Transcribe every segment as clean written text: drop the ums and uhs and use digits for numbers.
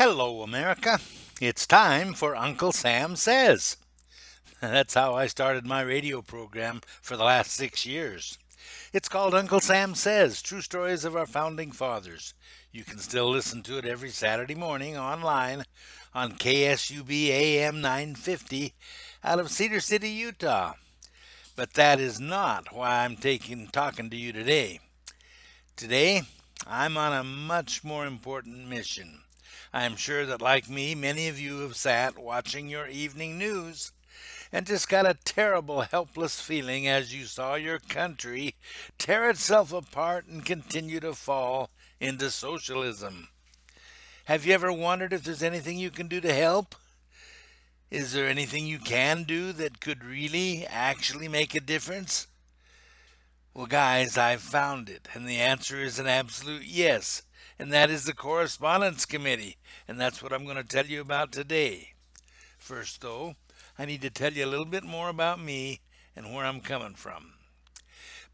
Hello, America. It's time for Uncle Sam Says. That's how I started my radio program for the last 6 years. It's called Uncle Sam Says True Stories of Our Founding Fathers. You can still listen to it every Saturday morning online on KSUB AM 950 out of Cedar City, Utah. But that is not why I'm talking to you today. Today, I'm on a much more important mission. I am sure that, like me, many of you have sat watching your evening news and just got a terrible, helpless feeling as you saw your country tear itself apart and continue to fall into socialism. Have you ever wondered if there's anything you can do to help? Is there anything you can do that could really, actually make a difference? Well, guys, I've found it, and the answer is an absolute yes, and that is the Correspondence Committee, and that's what I'm going to tell you about today. First, though, I need to tell you a little bit more about me and where I'm coming from.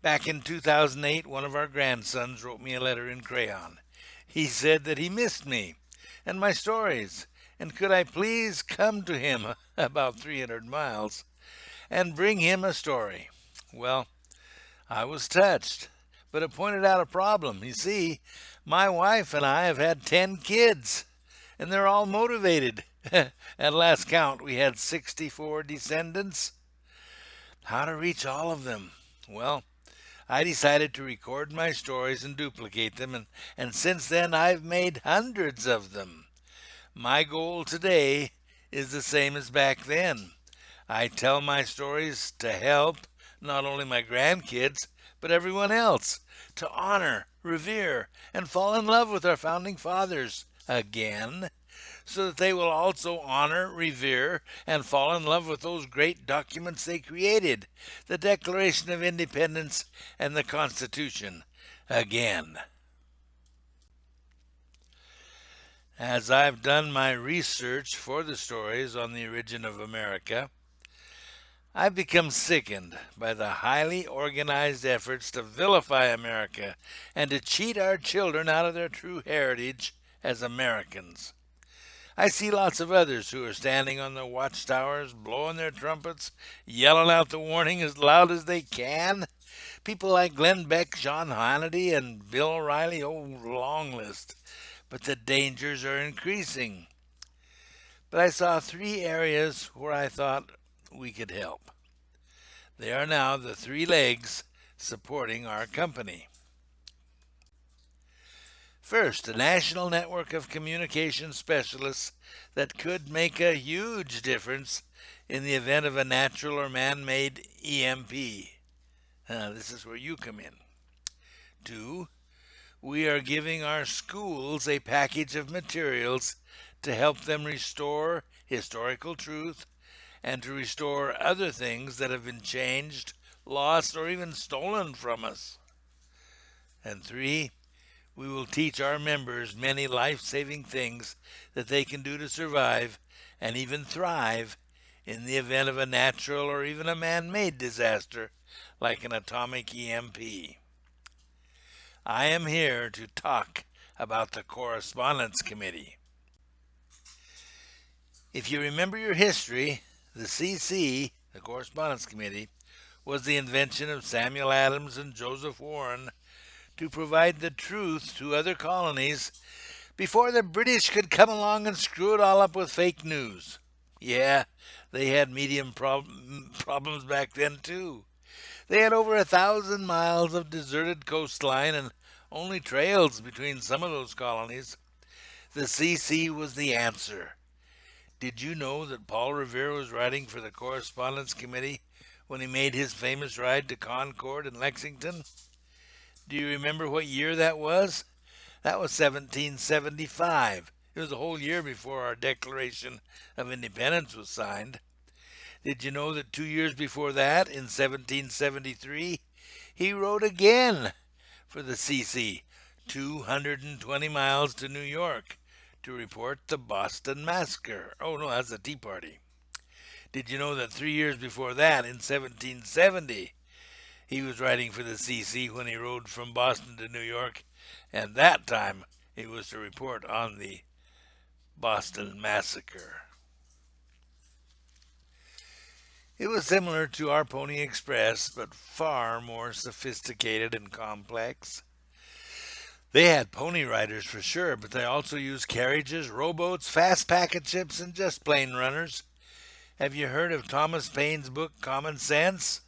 Back in 2008, one of our grandsons wrote me a letter in crayon. He said that he missed me and my stories, and could I please come to him about 300 miles and bring him a story. Well, I was touched, but it pointed out a problem. You see, my wife and I have had 10 kids, and they're all motivated. At last count, we had 64 descendants. How to reach all of them? Well, I decided to record my stories and duplicate them, and since then I've made hundreds of them. My goal today is the same as back then. I tell my stories to help not only my grandkids, but everyone else, to honor, revere, and fall in love with our founding fathers again, so that they will also honor, revere, and fall in love with those great documents they created, the Declaration of Independence and the Constitution, again. As I've done my research for the stories on the origin of America, I've become sickened by the highly organized efforts to vilify America and to cheat our children out of their true heritage as Americans. I see lots of others who are standing on the watchtowers, blowing their trumpets, yelling out the warning as loud as they can. People like Glenn Beck, Sean Hannity, and Bill O'Reilly, long list. But the dangers are increasing. But I saw 3 areas where I thought we could help. They are now the 3 legs supporting our company. First, a national network of communication specialists that could make a huge difference in the event of a natural or man-made EMP. This is where you come in. 2, we are giving our schools a package of materials to help them restore historical truth and to restore other things that have been changed, lost, or even stolen from us. And 3, we will teach our members many life-saving things that they can do to survive and even thrive in the event of a natural or even a man-made disaster like an atomic EMP. I am here to talk about the Correspondence Committee. If you remember your history, the CC, the Correspondence Committee, was the invention of Samuel Adams and Joseph Warren to provide the truth to other colonies before the British could come along and screw it all up with fake news. Yeah, they had medium problems back then too. They had over 1,000 miles of deserted coastline and only trails between some of those colonies. The CC was the answer. Did you know that Paul Revere was writing for the Correspondence Committee when he made his famous ride to Concord and Lexington? Do you remember what year that was? That was 1775. It was a whole year before our Declaration of Independence was signed. Did you know that 2 years before that, in 1773, he wrote again for the CC, 220 miles to New York, to report the Boston Massacre. Oh, no, that's the Tea Party. Did you know that 3 years before that, in 1770, he was writing for the CC when he rode from Boston to New York, and that time it was to report on the Boston Massacre. It was similar to our Pony Express, but far more sophisticated and complex. They had pony riders for sure, but they also used carriages, rowboats, fast packet ships, and just plain runners. Have you heard of Thomas Paine's book Common Sense?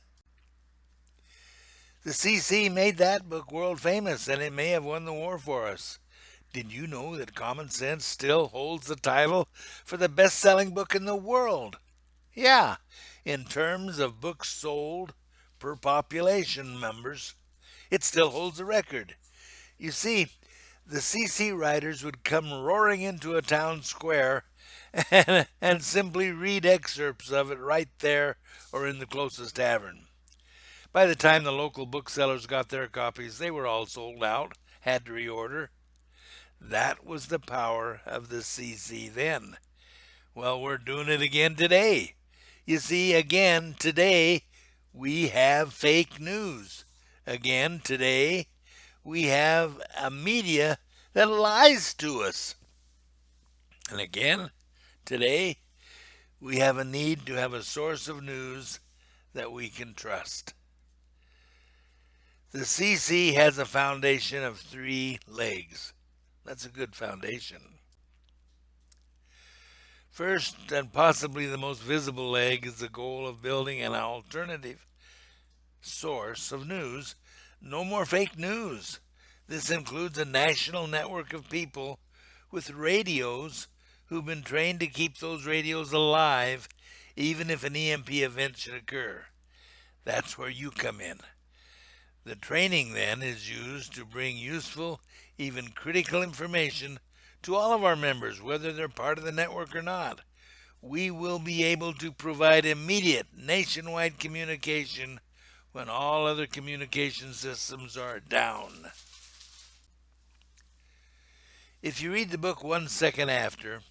The CC made that book world famous, and it may have won the war for us. Did you know that Common Sense still holds the title for the best-selling book in the world? Yeah, in terms of books sold per population members, it still holds the record. You see, the CC riders would come roaring into a town square and simply read excerpts of it right there or in the closest tavern. By the time the local booksellers got their copies, they were all sold out, had to reorder. That was the power of the CC then. Well, we're doing it again today. You see, again today, we have fake news. Again today, we have a media that lies to us. And again today, we have a need to have a source of news that we can trust. The CC has a foundation of 3 legs. That's a good foundation. First, and possibly the most visible leg, is the goal of building an alternative source of news. No more fake news. This includes a national network of people with radios who've been trained to keep those radios alive even if an EMP event should occur. That's where you come in. The training then is used to bring useful, even critical information to all of our members, whether they're part of the network or not. We will be able to provide immediate nationwide communication when all other communication systems are down. If you read the book 1 second after,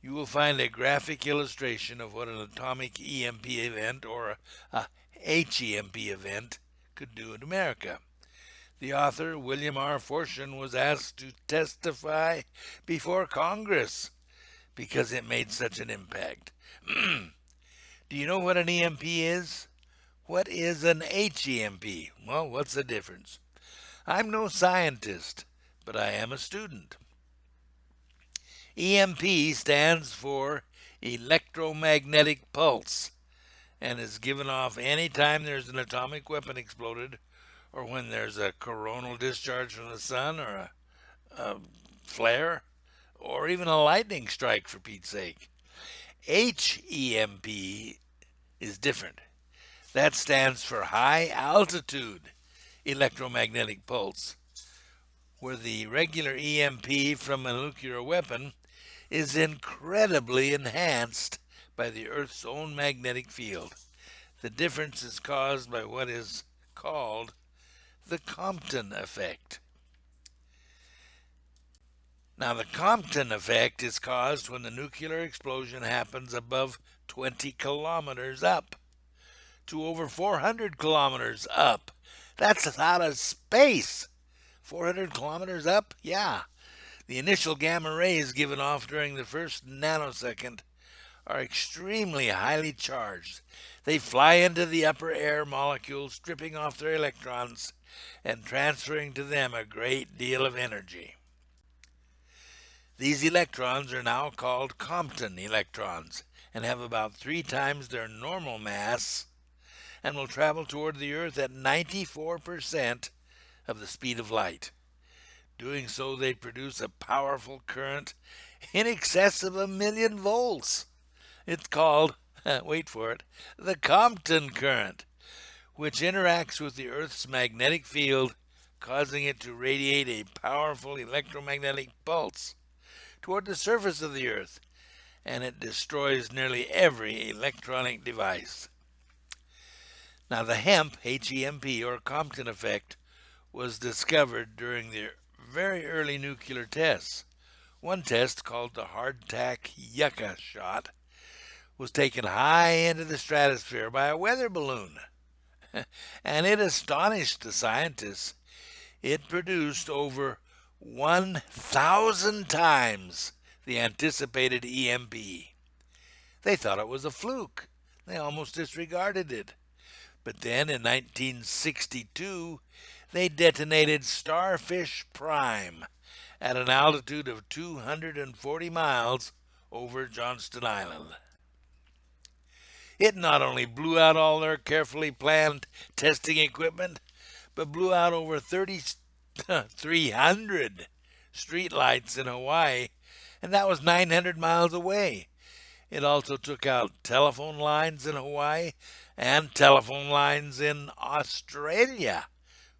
you will find a graphic illustration of what an atomic EMP event or a HEMP event could do in America. The author, William R. Fortune, was asked to testify before Congress because it made such an impact. Do you know what an EMP is? What is an HEMP? Well, what's the difference? I'm no scientist, but I am a student. EMP stands for electromagnetic pulse and is given off any time there's an atomic weapon exploded or when there's a coronal discharge from the sun or a flare or even a lightning strike, for Pete's sake. HEMP is different. That stands for high altitude electromagnetic pulse, where the regular EMP from a nuclear weapon is incredibly enhanced by the Earth's own magnetic field. The difference is caused by what is called the Compton effect. Now, the Compton effect is caused when the nuclear explosion happens above 20 kilometers up to over 400 kilometers up. That's out of space. 400 kilometers up? Yeah. The initial gamma rays given off during the first nanosecond are extremely highly charged. They fly into the upper air molecules, stripping off their electrons and transferring to them a great deal of energy. These electrons are now called Compton electrons and have about 3 times their normal mass and will travel toward the Earth at 94% of the speed of light. Doing so, they produce a powerful current in excess of 1,000,000 volts. It's called, wait for it, the Compton current, which interacts with the Earth's magnetic field, causing it to radiate a powerful electromagnetic pulse toward the surface of the Earth, and it destroys nearly every electronic device. Now, the HEMP, H-E-M-P, or Compton effect, was discovered during the very early nuclear tests. One test, called the hardtack Yucca shot, was taken high into the stratosphere by a weather balloon, and it astonished the scientists. It produced over 1,000 times the anticipated EMP. They thought it was a fluke. They almost disregarded it. But then in 1962, they detonated Starfish Prime at an altitude of 240 miles over Johnston Island. It not only blew out all their carefully planned testing equipment, but blew out over 300 streetlights in Hawaii, and that was 900 miles away. It also took out telephone lines in Hawaii and telephone lines in Australia,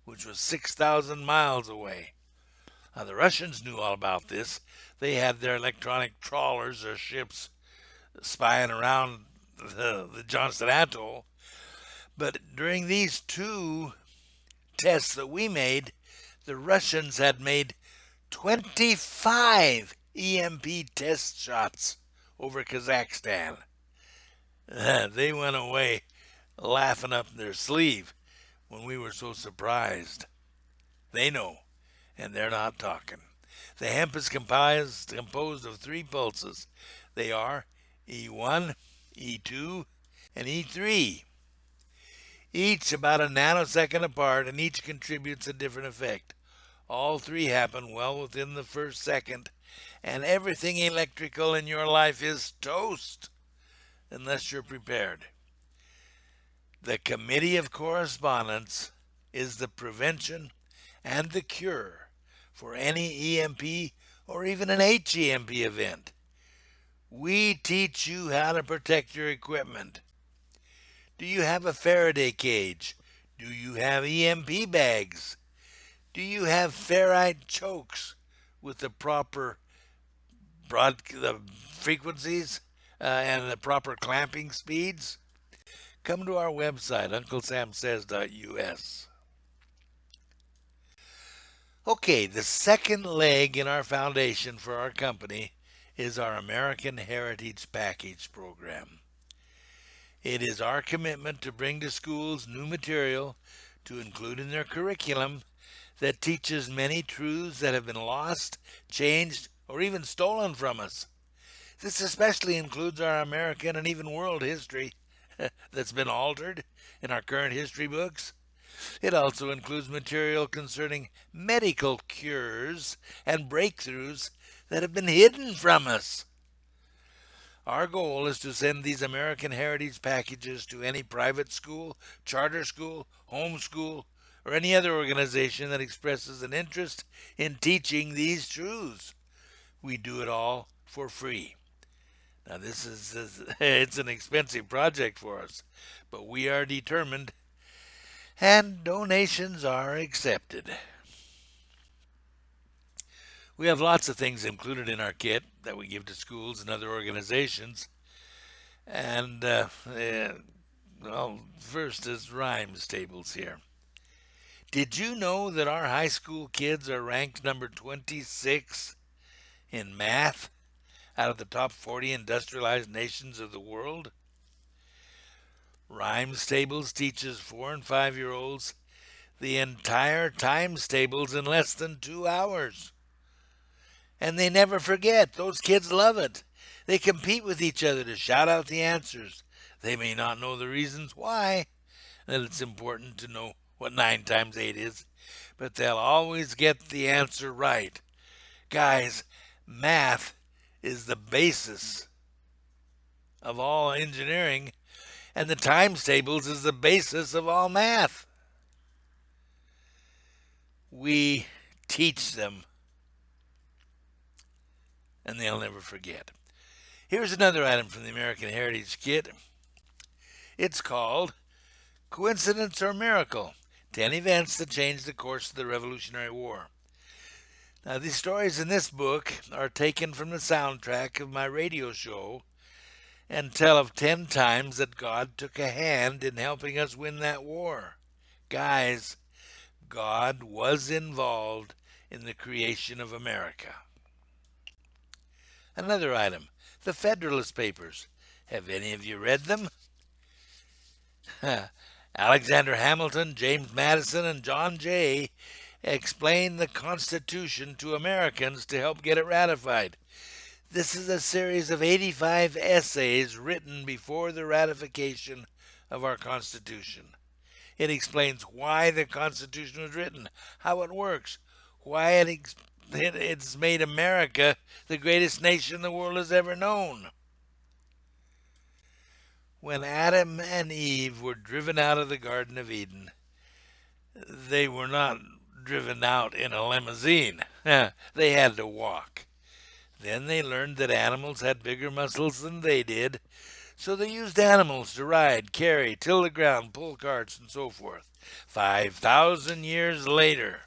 which was 6,000 miles away. Now, the Russians knew all about this. They had their electronic trawlers or ships spying around the Johnston Atoll. But during these two tests that we made, the Russians had made 25 EMP test shots over Kazakhstan. They went away laughing up their sleeve when we were so surprised. They know, and they're not talking. The hemp is composed of three pulses. They are E1, E2, and E3. Each about a nanosecond apart, and each contributes a different effect. All three happen well within the first second, and everything electrical in your life is toast unless you're prepared. The Committee of Correspondence is the prevention and the cure for any EMP or even an HEMP event. We teach you how to protect your equipment. Do you have a Faraday cage? Do you have EMP bags? Do you have ferrite chokes with the proper the frequencies and the proper clamping speeds? Come to our website, unclesamsays.us. Okay, the second leg in our foundation for our company is our American Heritage Package program. It is our commitment to bring to schools new material to include in their curriculum that teaches many truths that have been lost, changed, or even stolen from us. This especially includes our American and even world history that's been altered in our current history books. It also includes material concerning medical cures and breakthroughs that have been hidden from us. Our goal is to send these American Heritage packages to any private school, charter school, home school, or any other organization that expresses an interest in teaching these truths. We do it all for free. Now it's an expensive project for us, but we are determined, and donations are accepted. We have lots of things included in our kit that we give to schools and other organizations. And, first is rhymes tables here. Did you know that our high school kids are ranked number 26 in math out of the top 40 industrialized nations of the world? Rhymes tables teaches 4 and 5-year-olds the entire times tables in less than 2 hours. And they never forget. Those kids love it. They compete with each other to shout out the answers. They may not know the reasons why, that it's important to know what 9 times 8 is, but they'll always get the answer right. Guys, math is the basis of all engineering, and the times tables is the basis of all math. We teach them, and they'll never forget. Here's another item from the American Heritage Kit. It's called Coincidence or Miracle: 10 Events That Changed the Course of the Revolutionary War. Now, the stories in this book are taken from the soundtrack of my radio show and tell of 10 times that God took a hand in helping us win that war. Guys, God was involved in the creation of America. Another item, the Federalist Papers. Have any of you read them? Alexander Hamilton, James Madison, and John Jay explained the Constitution to Americans to help get it ratified. This is a series of 85 essays written before the ratification of our Constitution. It explains why the Constitution was written, how it works, why it's made America the greatest nation the world has ever known. When Adam and Eve were driven out of the Garden of Eden, they were not driven out in a limousine. They had to walk. Then they learned that animals had bigger muscles than they did, so they used animals to ride, carry, till the ground, pull carts, and so forth. 5,000 years later,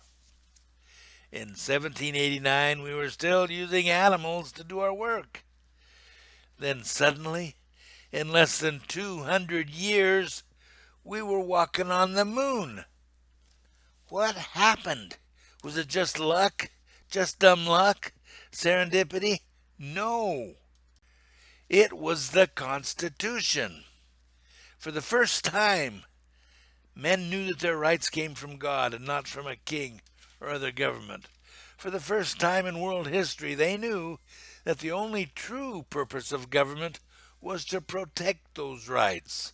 in 1789, we were still using animals to do our work. Then suddenly, in less than 200 years, we were walking on the moon. What happened? Was it just luck? Just dumb luck? Serendipity? No. It was the Constitution. For the first time, men knew that their rights came from God and not from a king or other government. For the first time in world history, they knew that the only true purpose of government was to protect those rights.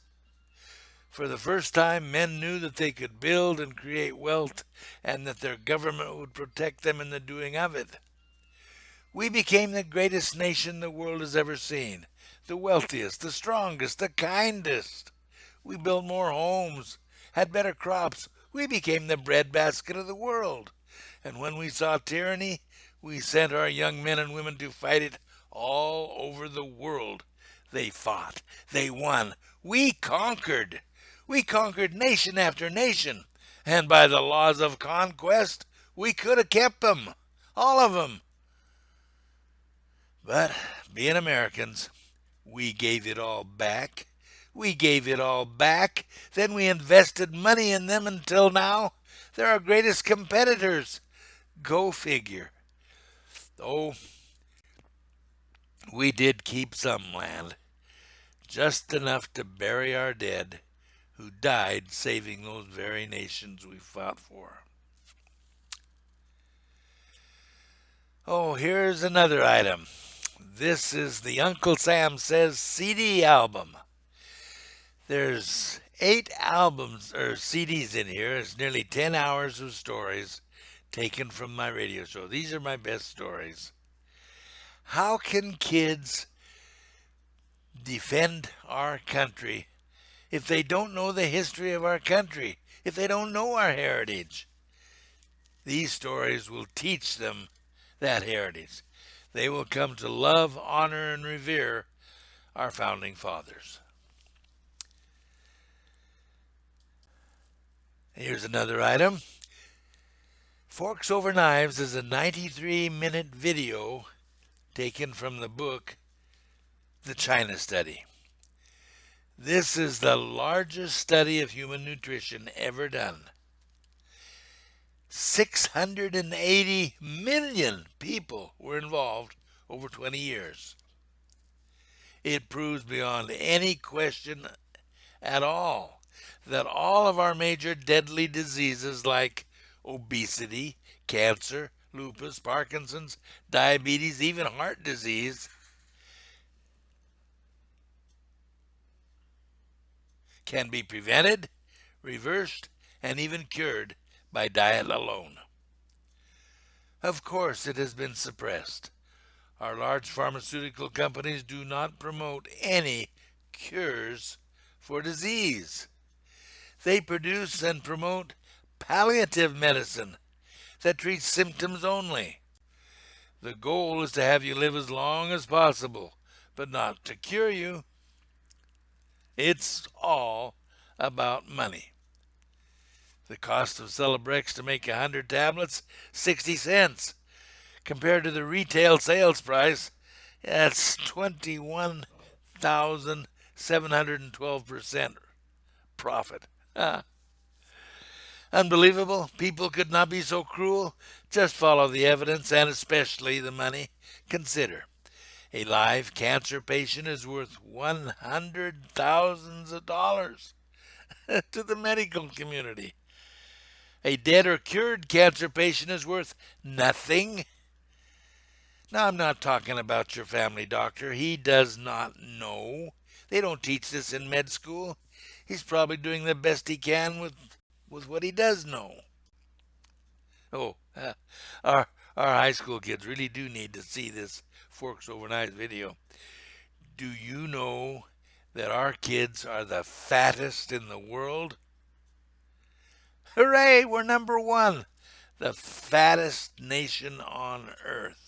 For the first time, men knew that they could build and create wealth and that their government would protect them in the doing of it. We became the greatest nation the world has ever seen, the wealthiest, the strongest, the kindest. We built more homes, had better crops. We became the breadbasket of the world. And when we saw tyranny, we sent our young men and women to fight it all over the world. They fought. They won. We conquered. We conquered nation after nation. And by the laws of conquest, we could have kept them. All of them. But being Americans, we gave it all back. We gave it all back. Then we invested money in them until now. They're our greatest competitors. Go figure. Oh, we did keep some land, just enough to bury our dead who died saving those very nations we fought for. Oh, here's another item. This is the Uncle Sam Says CD album. There's 8 albums or CDs in here. It's nearly 10 hours of stories taken from my radio show. These are my best stories. How can kids defend our country if they don't know the history of our country, if they don't know our heritage? These stories will teach them that heritage. They will come to love, honor, and revere our founding fathers. Here's another item. Forks Over Knives is a 93-minute video taken from the book The China Study. This is the largest study of human nutrition ever done. 680 million people were involved over 20 years. It proves beyond any question at all that all of our major deadly diseases like obesity, cancer, lupus, Parkinson's, diabetes, even heart disease can be prevented, reversed, and even cured by diet alone. Of course, it has been suppressed. Our large pharmaceutical companies do not promote any cures for disease. They produce and promote palliative medicine that treats symptoms only. The goal is to have you live as long as possible, but not to cure you. It's all about money. The cost of Celebrex to make 100 tablets, 60 cents. Compared to the retail sales price, that's 21,712% profit. Unbelievable. People could not be so cruel. Just follow the evidence and especially the money. Consider. A live cancer patient is worth $100,000 to the medical community. A dead or cured cancer patient is worth nothing. Now, I'm not talking about your family doctor. He does not know. They don't teach this in med school. He's probably doing the best he can with what he does know. Oh, our high school kids really do need to see this Forks Over Knives video. Do you know that our kids are the fattest in the world? Hooray, we're number one, the fattest nation on earth.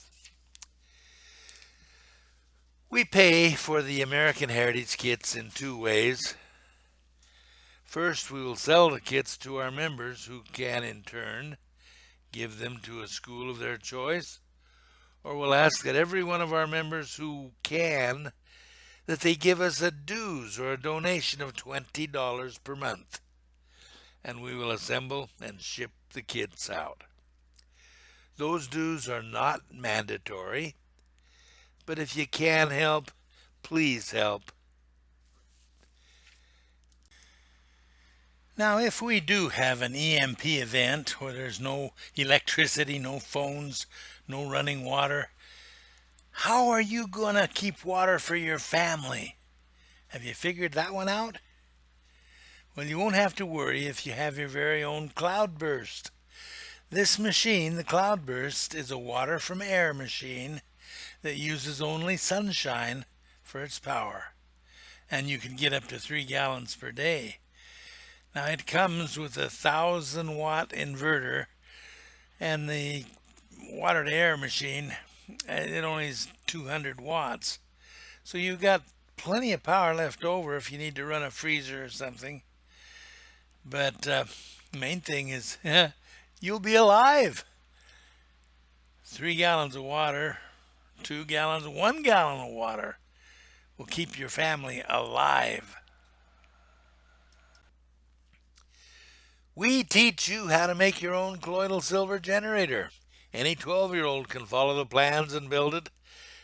We pay for the American Heritage kits in two ways. First, we will sell the kits to our members who can, in turn, give them to a school of their choice, or we'll ask that every one of our members who can, that they give us a dues or a donation of $20 per month, and we will assemble and ship the kits out. Those dues are not mandatory, but if you can help, please help. Now, if we do have an EMP event where there's no electricity, no phones, no running water, how are you going to keep water for your family? Have you figured that one out? Well, you won't have to worry if you have your very own cloudburst. This machine, the cloudburst, is a water from air machine that uses only sunshine for its power, and you can get up to 3 gallons per day. Now, it comes with a 1,000-watt inverter, and the water to air machine, it only is 200 watts. So you've got plenty of power left over if you need to run a freezer or something. But the main thing is you'll be alive. 3 gallons of water, 2 gallons, 1 gallon of water will keep your family alive. We teach you how to make your own colloidal silver generator. Any 12-year-old can follow the plans and build it.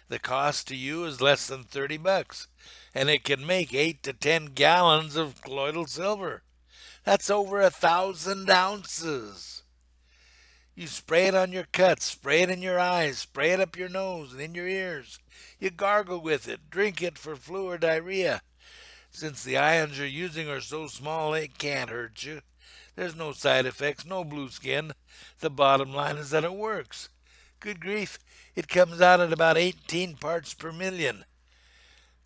The cost to you is less than $30, and it can make 8 to 10 gallons of colloidal silver. That's over 1,000 ounces. You spray it on your cuts, spray it in your eyes, spray it up your nose and in your ears. You gargle with it, drink it for flu or diarrhea. Since the ions you're using are so small they can't hurt you. There's no side effects, no blue skin. The bottom line is that it works. Good grief, it comes out at about 18 parts per million.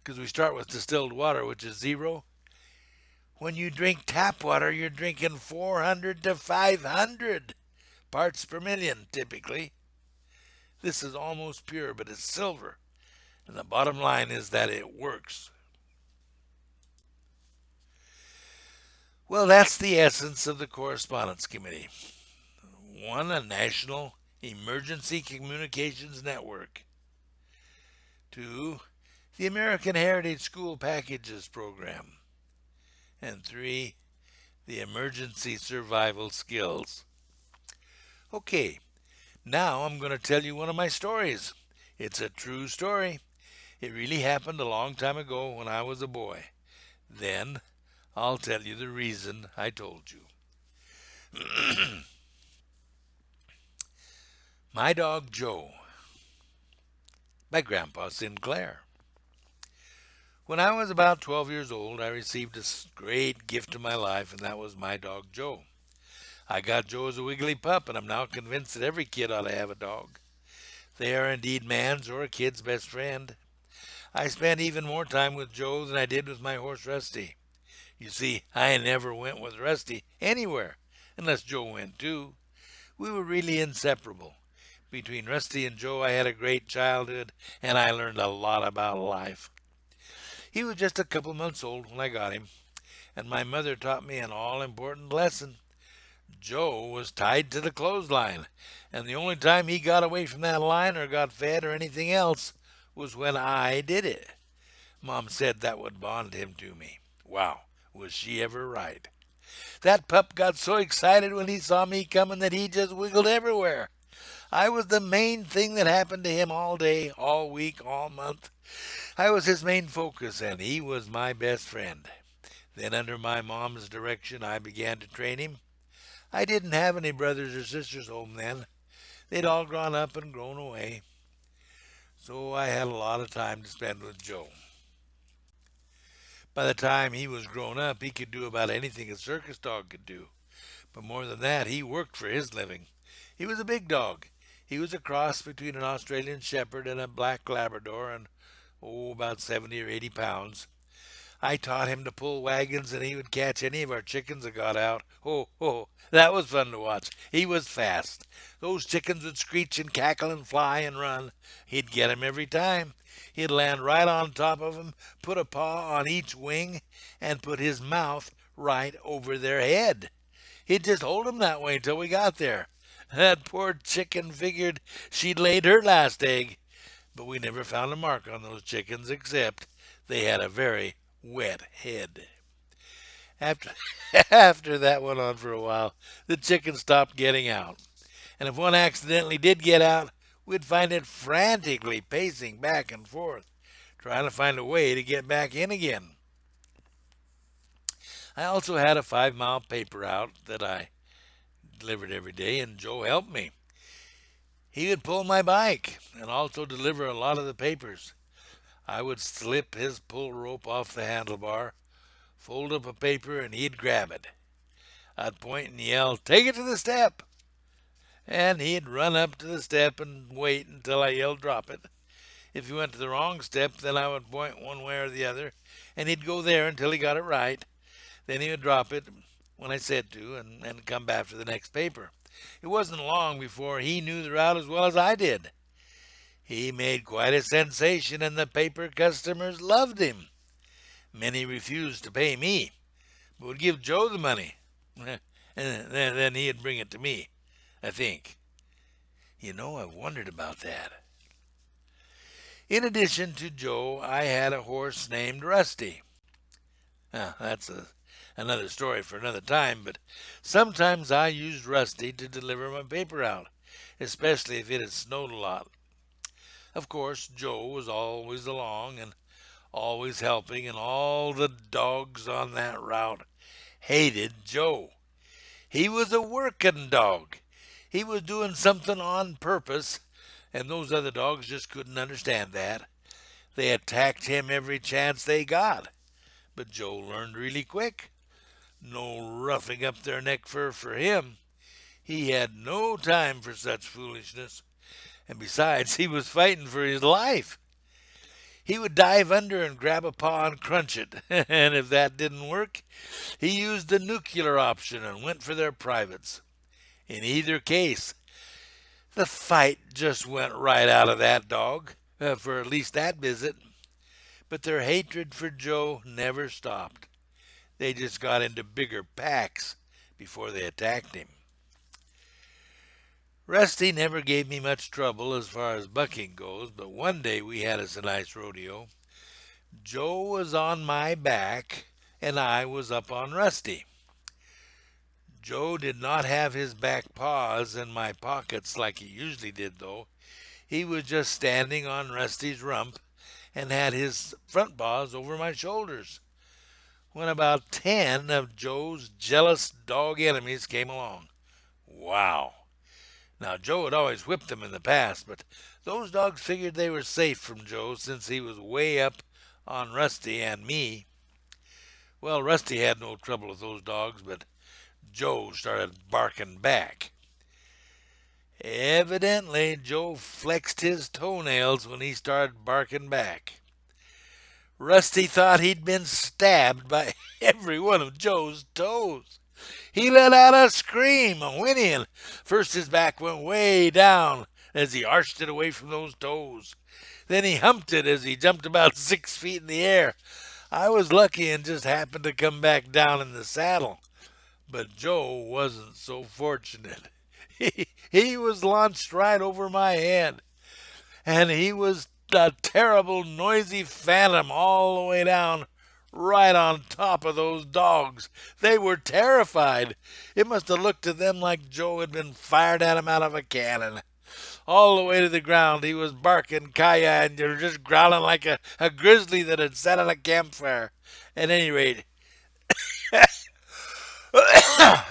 Because we start with distilled water, which is 0. When you drink tap water, you're drinking 400 to 500 parts per million, typically. This is almost pure, but it's silver. And the bottom line is that it works. Well, that's the essence of the Correspondence Committee. 1, a national emergency communications network. 2, the American Heritage School Packages Program. And 3, the emergency survival skills. Okay, now I'm going to tell you one of my stories. It's a true story. It really happened a long time ago when I was a boy. Then I'll tell you the reason I told you. My Dog Joe by Grandpa Sinclair. When I was about 12 years old, I received a great gift of my life, and that was my dog Joe. I got Joe as a wiggly pup, and I'm now convinced that every kid ought to have a dog. They are indeed man's or a kid's best friend. I spent even more time with Joe than I did with my horse Rusty. You see, I never went with Rusty anywhere, unless Joe went too. We were really inseparable. Between Rusty and Joe, I had a great childhood, and I learned a lot about life. He was just a couple months old when I got him, and my mother taught me an all-important lesson. Joe was tied to the clothesline, and the only time he got away from that line or got fed or anything else was when I did it. Mom said that would bond him to me. Wow, was she ever right. That pup got so excited when he saw me coming that he just wiggled everywhere. I was the main thing that happened to him all day, all week, all month. I was his main focus, and he was my best friend. Then under my mom's direction, I began to train him. I didn't have any brothers or sisters home then. They'd all grown up and grown away. so I had a lot of time to spend with Joe. By the time he was grown up, he could do about anything a circus dog could do. But more than that, he worked for his living. He was a big dog. He was a cross between an Australian Shepherd and a black Labrador, and about 70 or 80 pounds. I taught him to pull wagons, and he would catch any of our chickens that got out. That was fun to watch. He was fast. Those chickens would screech and cackle and fly and run. He'd get 'em every time. He'd land right on top of 'em, put a paw on each wing, and put his mouth right over their head. He'd just hold 'em that way until we got there. That poor chicken figured she'd laid her last egg, but we never found a mark on those chickens except they had a very wet head. After, after that went on for a while, the chickens stopped getting out. And if one accidentally did get out, we'd find it frantically pacing back and forth, trying to find a way to get back in again. I also had a 5 mile paper route that I delivered every day, and Joe helped me. He would pull my bike and also deliver a lot of the papers. I would slip his pull rope off the handlebar, fold up a paper, and he'd grab it. I'd point and yell, "Take it to the step!" And he'd run up to the step and wait until I yelled, "Drop it." If he went to the wrong step, then I would point one way or the other, and he'd go there until he got it right. Then he would drop it when I said to, and come back for the next paper. It wasn't long before he knew the route as well as I did. He made quite a sensation, and the paper customers loved him. Many refused to pay me, but would give Joe the money. And then he'd bring it to me, I think. I've wondered about that. In addition to Joe, I had a horse named Rusty. That's another story for another time, but sometimes I used Rusty to deliver my paper out, especially if it had snowed a lot. Of course, Joe was always along and always helping, and all the dogs on that route hated Joe. He was a working dog. He was doing something on purpose, and those other dogs just couldn't understand that. They attacked him every chance they got. But Joe learned really quick. No roughing up their neck fur for him. He had no time for such foolishness. And besides, he was fighting for his life. He would dive under and grab a paw and crunch it. And if that didn't work, he used the nuclear option and went for their privates. In either case, the fight just went right out of that dog, for at least that visit. But their hatred for Joe never stopped. They just got into bigger packs before they attacked him. Rusty never gave me much trouble as far as bucking goes, but one day we had us a nice rodeo. Joe was on my back, and I was up on Rusty. Joe did not have his back paws in my pockets like he usually did, though. He was just standing on Rusty's rump and had his front paws over my shoulders, when about 10 of Joe's jealous dog enemies came along. Wow! Now, Joe had always whipped them in the past, but those dogs figured they were safe from Joe since he was way up on Rusty and me. Well, Rusty had no trouble with those dogs, but Joe started barking back. Evidently, Joe flexed his toenails when he started barking back. Rusty thought he'd been stabbed by every one of Joe's toes. He let out a scream, a whinny, and first his back went way down as he arched it away from those toes. Then he humped it as he jumped about 6 feet in the air. I was lucky and just happened to come back down in the saddle. But Joe wasn't so fortunate. He was launched right over my head, and he was a terrible noisy phantom all the way down, right on top of those dogs. They were terrified. It must have looked to them like Joe had been fired at him out of a cannon. All the way to the ground he was barking kaya and just growling like a grizzly that had sat on a campfire. At any rate,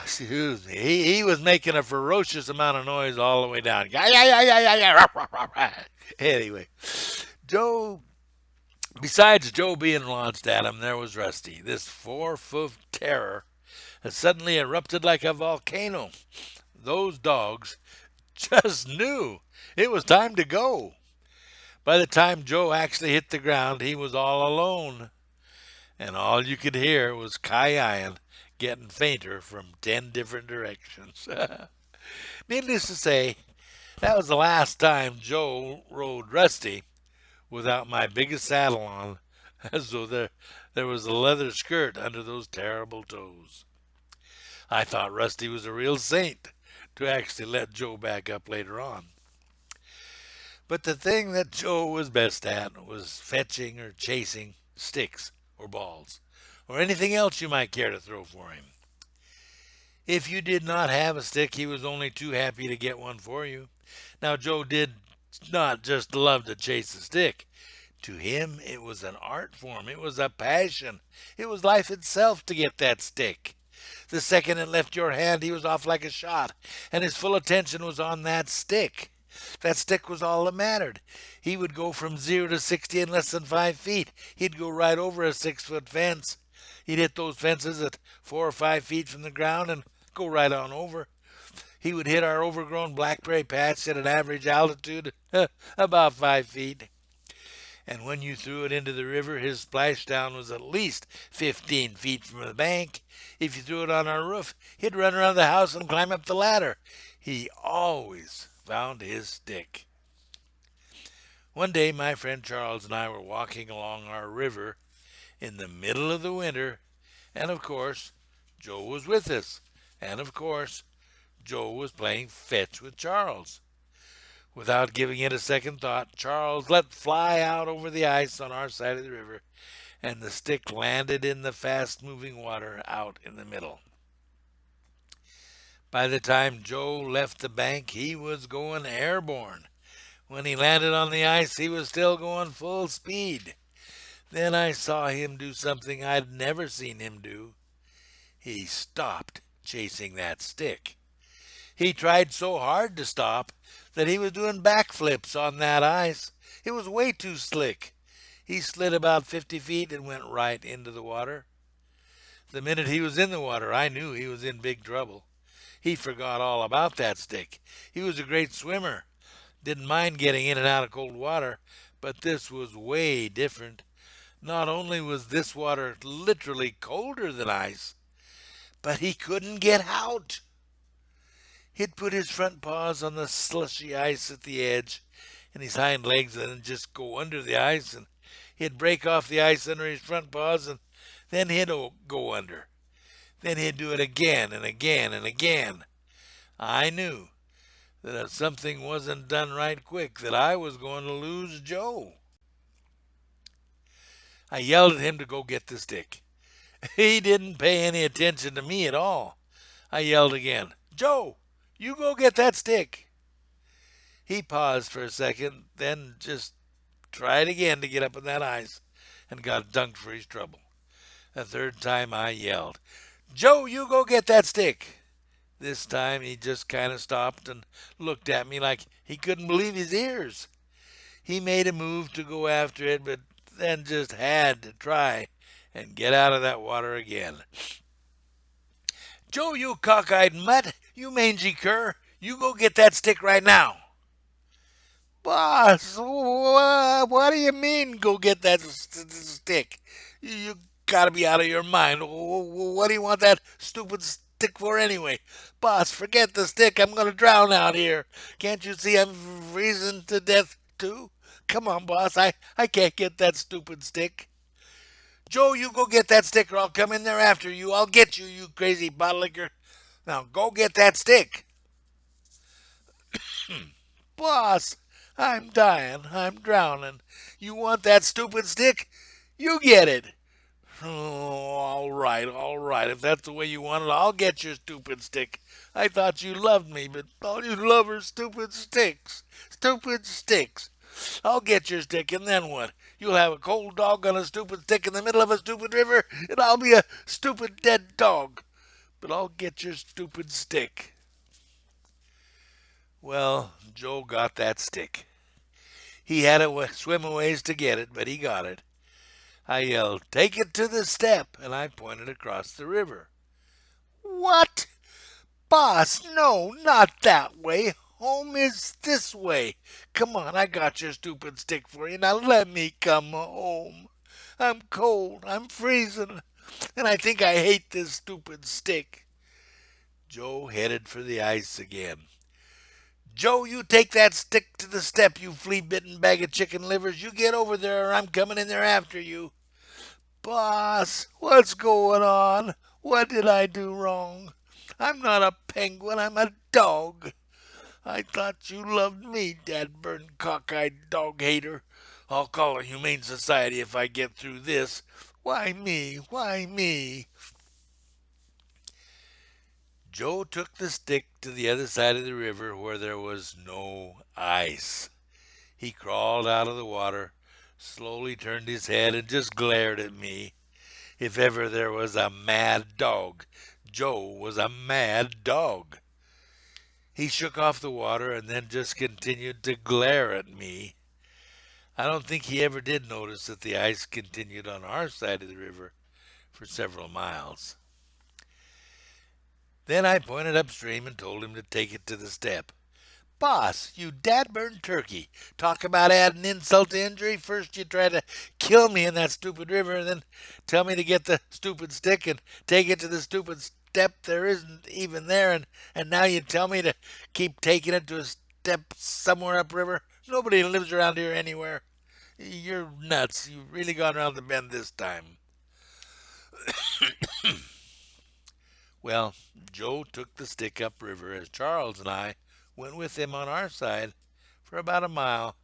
Excuse me. He was making a ferocious amount of noise all the way down. Yeah, yeah, yeah, yeah, yeah, yeah. Anyway, Joe, besides Joe being launched at him, there was Rusty, this 4-foot terror that suddenly erupted like a volcano. Those dogs just knew it was time to go. By the time Joe actually hit the ground, he was all alone, and all you could hear was Cayenne getting fainter from 10 different directions. Needless to say, that was the last time Joe rode Rusty without my biggest saddle on, as though there was a leather skirt under those terrible toes. I thought Rusty was a real saint to actually let Joe back up later on. But the thing that Joe was best at was fetching or chasing sticks or balls or anything else you might care to throw for him. If you did not have a stick, he was only too happy to get one for you. Now, Joe did not just love to chase a stick. To him, it was an art form. It was a passion. It was life itself to get that stick. The second it left your hand, he was off like a shot, and his full attention was on that stick. That stick was all that mattered. He would go from 0 to 60 in less than 5 feet. He'd go right over a 6-foot fence. He'd hit those fences at 4 or 5 feet from the ground and go right on over. He would hit our overgrown blackberry patch at an average altitude about 5 feet. And when you threw it into the river, his splashdown was at least 15 feet from the bank. If you threw it on our roof, he'd run around the house and climb up the ladder. He always found his stick. One day, my friend Charles and I were walking along our river in the middle of the winter, and of course, Joe was with us. And of course, Joe was playing fetch with Charles. Without giving it a second thought, Charles let fly out over the ice on our side of the river, and the stick landed in the fast moving water out in the middle. By the time Joe left the bank, he was going airborne. When he landed on the ice, he was still going full speed. Then I saw him do something I'd never seen him do. He stopped chasing that stick. He tried so hard to stop that he was doing backflips on that ice. It was way too slick. He slid about 50 feet and went right into the water. The minute he was in the water, I knew he was in big trouble. He forgot all about that stick. He was a great swimmer, didn't mind getting in and out of cold water, but this was way different. Not only was this water literally colder than ice, but he couldn't get out. He'd put his front paws on the slushy ice at the edge, and his hind legs then just go under the ice, and he'd break off the ice under his front paws, and then he'd go under. Then he'd do it again and again and again. I knew that if something wasn't done right quick, that I was going to lose Joe. I yelled at him to go get the stick. He didn't pay any attention to me at all. I yelled again, "Joe, you go get that stick." He paused for a second, then just tried again to get up on that ice and got dunked for his trouble. The third time I yelled, "Joe, you go get that stick." This time he just kind of stopped and looked at me like he couldn't believe his ears. He made a move to go after it, but then just had to try and get out of that water again. "Joe, you cockeyed mutt, you mangy cur, you go get that stick right now." "Boss, what do you mean go get that stick? You gotta be out of your mind. What do you want that stupid stick for anyway? Boss, forget the stick. I'm gonna drown out here. Can't you see I'm freezing to death too? Come on, boss. I can't get that stupid stick." "Joe, you go get that stick or I'll come in there after you. I'll get you, you crazy bottle licker. Now go get that stick." "Boss, I'm dying. I'm drowning. You want that stupid stick? You get it." "Oh, all right. If that's the way you want it, I'll get your stupid stick. I thought you loved me, but all you love are stupid sticks. Stupid sticks. I'll get your stick, and then what? You'll have a cold dog on a stupid stick in the middle of a stupid river, and I'll be a stupid dead dog. but I'll get your stupid stick." Well, Joe got that stick. He had to swim a ways to get it, but he got it. I yelled, "Take it to the step," and I pointed across the river. "What? Boss, no, not that way. Home is this way. Come on, I got your stupid stick for you. Now let me come home. I'm cold, I'm freezing, and I think I hate this stupid stick." Joe headed for the ice again. "Joe, you take that stick to the step, you flea-bitten bag of chicken livers. You get over there or I'm coming in there after you." "Boss, what's going on? What did I do wrong? I'm not a penguin, I'm a dog. I thought you loved me, dad-burned cockeyed dog hater. I'll call a humane society if I get through this. Why me? Why me?" Joe took the stick to the other side of the river where there was no ice. He crawled out of the water, slowly turned his head, and just glared at me. If ever there was a mad dog, Joe was a mad dog. He shook off the water and then just continued to glare at me. I don't think he ever did notice that the ice continued on our side of the river for several miles. Then I pointed upstream and told him to take it to the step. "Boss, you dad-burned turkey. Talk about adding insult to injury. First you try to kill me in that stupid river, and then tell me to get the stupid stick and take it to the stupid step there isn't even there, and now you tell me to keep taking it to a step somewhere upriver. Nobody lives around here anywhere. You're nuts. You've really gone around the bend this time." Well, Joe took the stick upriver as Charles and I went with him on our side for about a mile,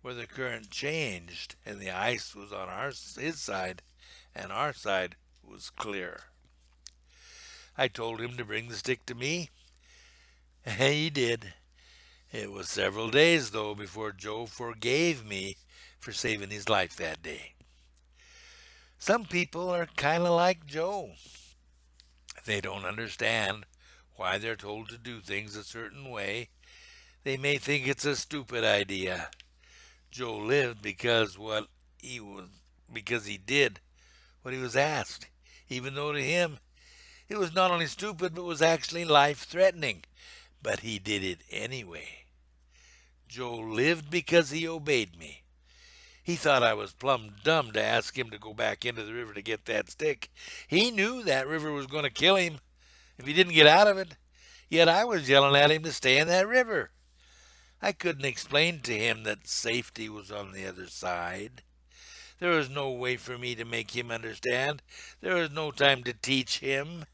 where the current changed and the ice was on his side and our side was clear. I told him to bring the stick to me, and he did. It was several days, though, before Joe forgave me for saving his life that day. Some people are kind of like Joe. They don't understand why they're told to do things a certain way. They may think it's a stupid idea. Joe lived because he did what he was asked, even though to him it was not only stupid but was actually life-threatening. But he did it anyway. Joe lived because he obeyed me. He thought I was plumb dumb to ask him to go back into the river to get that stick. He knew that river was going to kill him if he didn't get out of it. Yet I was yelling at him to stay in that river. I couldn't explain to him that safety was on the other side. There was no way for me to make him understand. There was no time to teach him.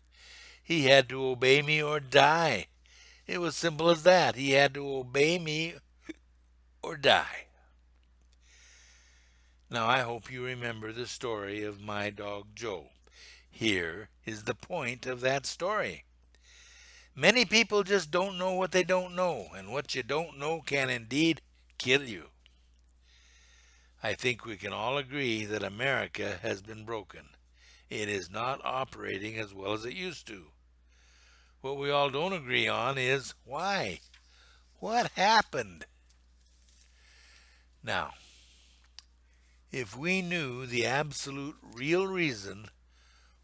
He had to obey me or die. It was simple as that. He had to obey me or die. Now I hope you remember the story of my dog Joe. Here is the point of that story. Many people just don't know what they don't know, and what you don't know can indeed kill you. I think we can all agree that America has been broken. It is not operating as well as it used to. What we all don't agree on is why. What happened? Now, if we knew the absolute real reason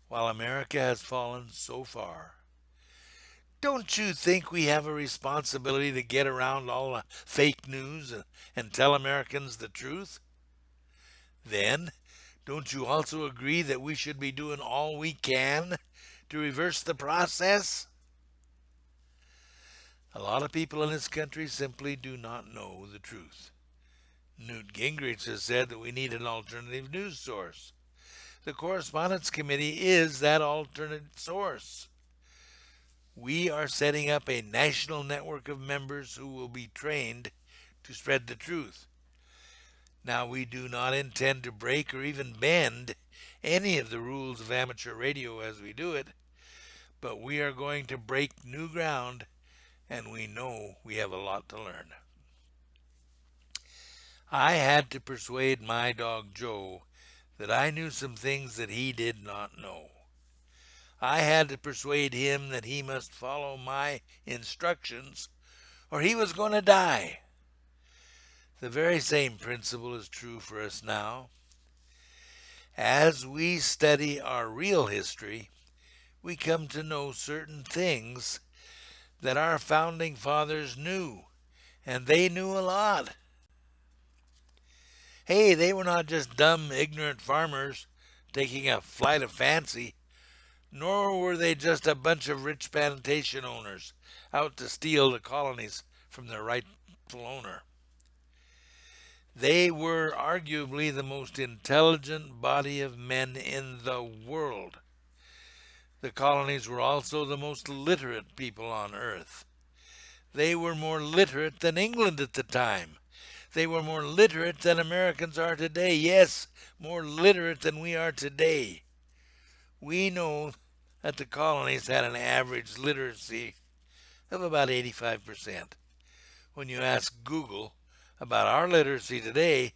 why America has fallen so far, don't you think we have a responsibility to get around all the fake news and tell Americans the truth? Then, don't you also agree that we should be doing all we can to reverse the process? A lot of people in this country simply do not know the truth. Newt Gingrich has said that we need an alternative news source. The Correspondence Committee is that alternate source. We are setting up a national network of members who will be trained to spread the truth. Now, we do not intend to break or even bend any of the rules of amateur radio as we do it, but we are going to break new ground, and we know we have a lot to learn. I had to persuade my dog Joe that I knew some things that he did not know. I had to persuade him that he must follow my instructions or he was going to die. The very same principle is true for us now. As we study our real history, we come to know certain things that our founding fathers knew, and they knew a lot. Hey, they were not just dumb, ignorant farmers taking a flight of fancy, nor were they just a bunch of rich plantation owners out to steal the colonies from their rightful owner. They were arguably the most intelligent body of men in the world. The colonies were also the most literate people on earth. They were more literate than England at the time. They were more literate than Americans are today. Yes, more literate than we are today. We know that the colonies had an average literacy of about 85%. When you ask Google about our literacy today,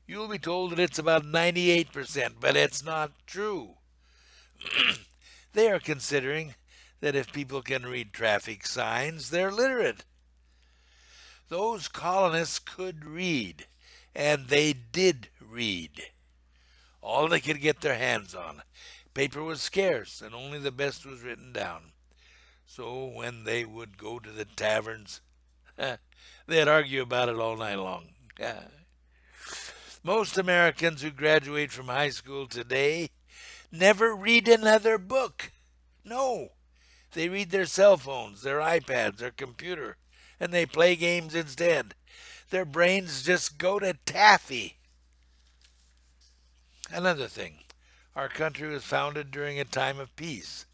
you'll be told that it's about 98%, but it's not true. They are considering that if people can read traffic signs, they're literate. Those colonists could read, and they did read. All they could get their hands on. Paper was scarce, and only the best was written down. So when they would go to the taverns, they'd argue about it all night long. Most Americans who graduate from high school today never read another book. No, they read their cell phones, their iPads, their computer, and they play games instead. Their brains just go to taffy. Another thing, our country was founded during a time of peace.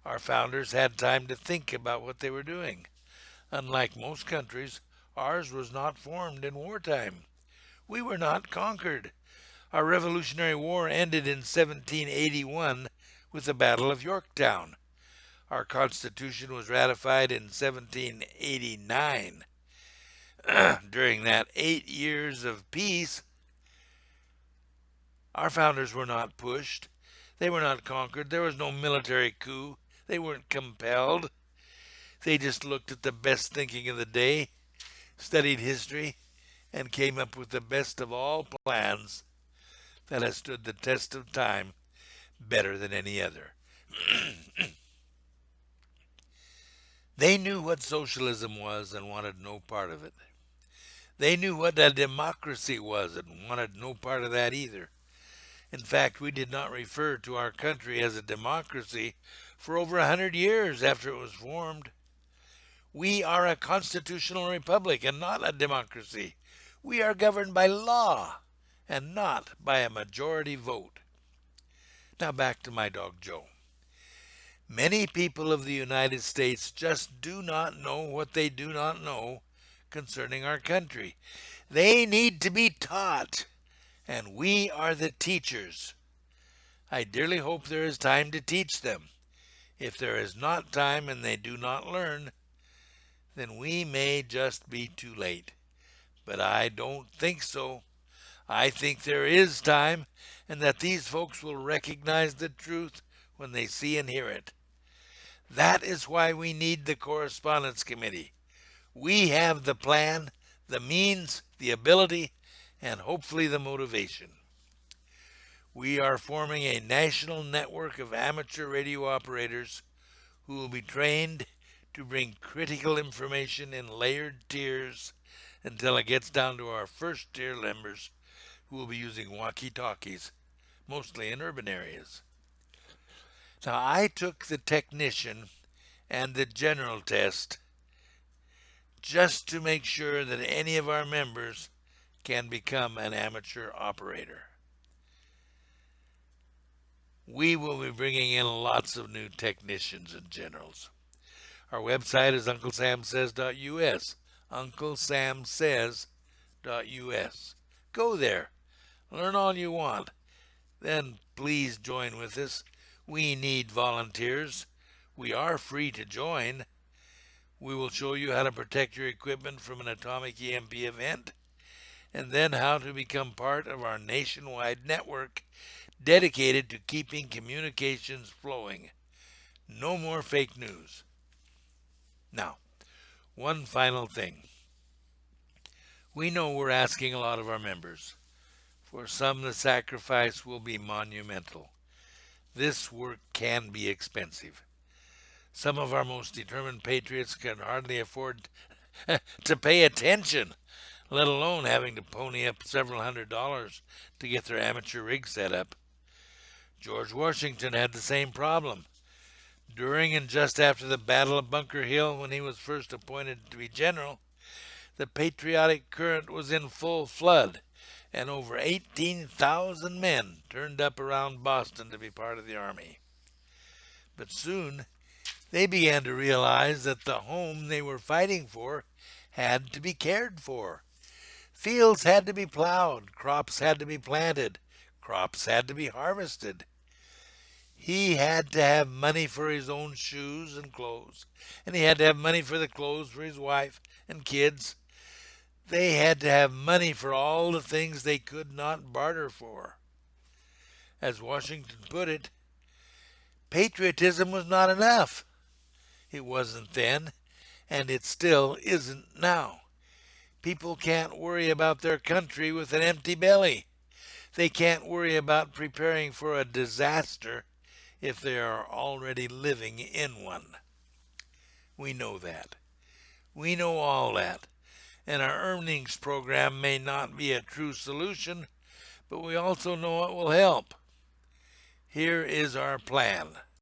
Our founders had time to think about what they were doing. Unlike most countries, ours was not formed in wartime. We were not conquered. Our Revolutionary War ended in 1781 with the Battle of Yorktown. Our Constitution was ratified in 1789. During that 8 years of peace, our founders were not pushed. They were not conquered. There was no military coup. They weren't compelled. They just looked at the best thinking of the day, studied history, and came up with the best of all plans that has stood the test of time better than any other. They knew what socialism was and wanted no part of it. They knew what a democracy was and wanted no part of that either. In fact, we did not refer to our country as a democracy for over 100 years after it was formed. We are a constitutional republic and not a democracy. We are governed by law and not by a majority vote. Now back to my dog Joe. Many people of the United States just do not know what they do not know concerning our country. They need to be taught, and we are the teachers. I dearly hope there is time to teach them. If there is not time and they do not learn, then we may just be too late. But I don't think so. I think there is time, and that these folks will recognize the truth when they see and hear it. That is why we need the Correspondence Committee. We have the plan, the means, the ability, and hopefully the motivation. We are forming a national network of amateur radio operators who will be trained to bring critical information in layered tiers until it gets down to our first tier members who will be using walkie-talkies, mostly in urban areas. Now, I took the technician and the general test just to make sure that any of our members can become an amateur operator. We will be bringing in lots of new technicians and generals. Our website is unclesamsays.us, unclesamsays.us. Go there, learn all you want, then please join with us. We need volunteers. We are free to join. We will show you how to protect your equipment from an atomic EMP event, and then how to become part of our nationwide network dedicated to keeping communications flowing. No more fake news. Now, one final thing. We know we're asking a lot of our members. For some, the sacrifice will be monumental. This work can be expensive. Some of our most determined patriots can hardly afford to pay attention, let alone having to pony up several $100s to get their amateur rig set up. George Washington had the same problem. During and just after the Battle of Bunker Hill, when he was first appointed to be general, the patriotic current was in full flood, and over 18,000 men turned up around Boston to be part of the army. But soon they began to realize that the home they were fighting for had to be cared for. Fields had to be plowed, crops had to be planted, crops had to be harvested. He had to have money for his own shoes and clothes, and he had to have money for the clothes for his wife and kids. They had to have money for all the things they could not barter for. As Washington put it, patriotism was not enough. It wasn't then, and it still isn't now. People can't worry about their country with an empty belly. They can't worry about preparing for a disaster if they are already living in one. We know that. We know all that. And our earnings program may not be a true solution, but we also know it will help. Here is our plan.